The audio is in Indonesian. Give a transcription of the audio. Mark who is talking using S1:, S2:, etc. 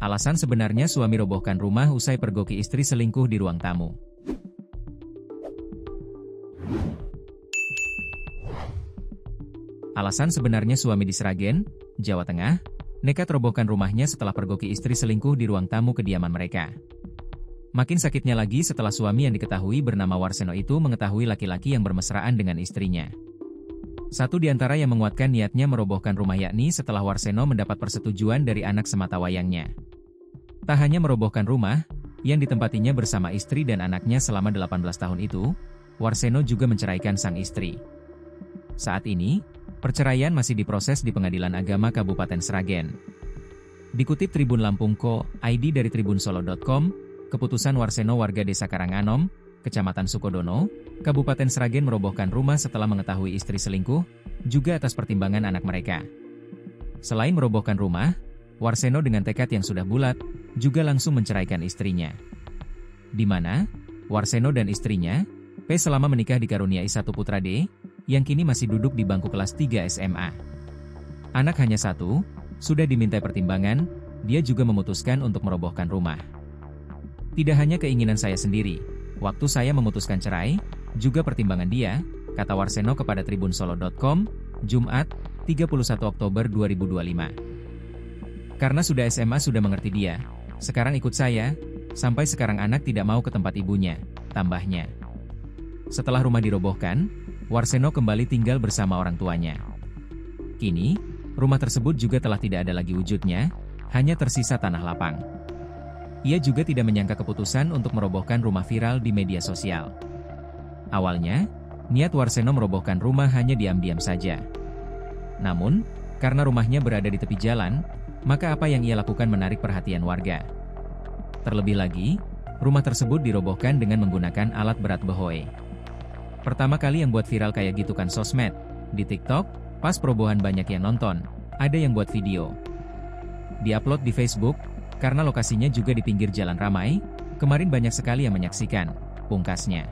S1: Alasan sebenarnya suami robohkan rumah usai pergoki istri selingkuh di ruang tamu. Alasan sebenarnya suami di Sragen, Jawa Tengah, nekat robohkan rumahnya setelah pergoki istri selingkuh di ruang tamu kediaman mereka. Makin sakitnya lagi setelah suami yang diketahui bernama Warseno itu mengetahui laki-laki yang bermesraan dengan istrinya. Satu di antara yang menguatkan niatnya merobohkan rumah yakni setelah Warseno mendapat persetujuan dari anak sematawayangnya. Tak hanya merobohkan rumah, yang ditempatinya bersama istri dan anaknya selama 18 tahun itu, Warseno juga menceraikan sang istri. Saat ini, perceraian masih diproses di Pengadilan Agama Kabupaten Sragen. Dikutip Tribun Lampung.co.id dari tribunsolo.com, keputusan Warseno warga Desa Karanganom, Kecamatan Sukodono, Kabupaten Sragen merobohkan rumah setelah mengetahui istri selingkuh, juga atas pertimbangan anak mereka. Selain merobohkan rumah, Warseno dengan tekad yang sudah bulat, juga langsung menceraikan istrinya. Di mana, Warseno dan istrinya, P selama menikah dikaruniai satu putra D, yang kini masih duduk di bangku kelas 3 SMA. Anak hanya satu, sudah dimintai pertimbangan, dia juga memutuskan untuk merobohkan rumah. Tidak hanya keinginan saya sendiri, waktu saya memutuskan cerai, juga pertimbangan dia, kata Warseno kepada tribunsolo.com, Jumat, 31 Oktober 2025. Karena sudah SMA sudah mengerti dia, sekarang ikut saya, sampai sekarang anak tidak mau ke tempat ibunya, tambahnya. Setelah rumah dirobohkan, Warseno kembali tinggal bersama orang tuanya. Kini, rumah tersebut juga telah tidak ada lagi wujudnya, hanya tersisa tanah lapang. Ia juga tidak menyangka keputusan untuk merobohkan rumah viral di media sosial. Awalnya, niat Warseno merobohkan rumah hanya diam-diam saja. Namun, karena rumahnya berada di tepi jalan, maka apa yang ia lakukan menarik perhatian warga. Terlebih lagi, rumah tersebut dirobohkan dengan menggunakan alat berat behoe. Pertama kali yang buat viral kayak gitu kan sosmed. Di TikTok, pas perobohan banyak yang nonton, ada yang buat video. Diupload di Facebook, karena lokasinya juga di pinggir jalan ramai, kemarin banyak sekali yang menyaksikan, pungkasnya.